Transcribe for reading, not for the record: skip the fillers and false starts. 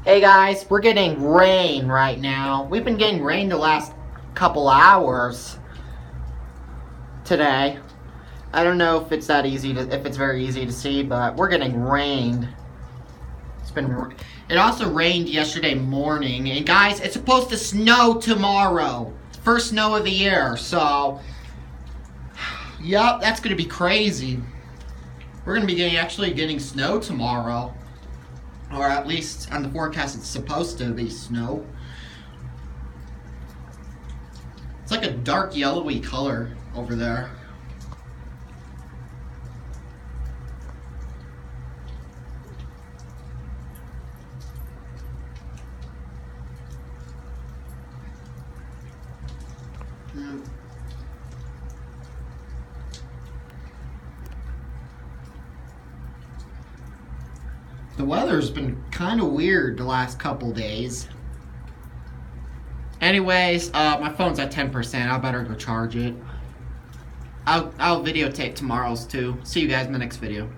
Hey guys, we're getting rain right now. We've been getting rain the last couple hours today. I don't know if it's very easy to see, but we're getting rained. It also rained yesterday morning, and guys, it's supposed to snow tomorrow. First snow of the year, so yup, that's gonna be crazy. We're gonna be actually getting snow tomorrow. Or at least on the forecast it's supposed to be snow. It's like a dark yellowy color over there. The weather's been kind of weird the last couple days. Anyways, my phone's at 10%. I better go charge it. I'll videotape tomorrow's too. See you guys in the next video.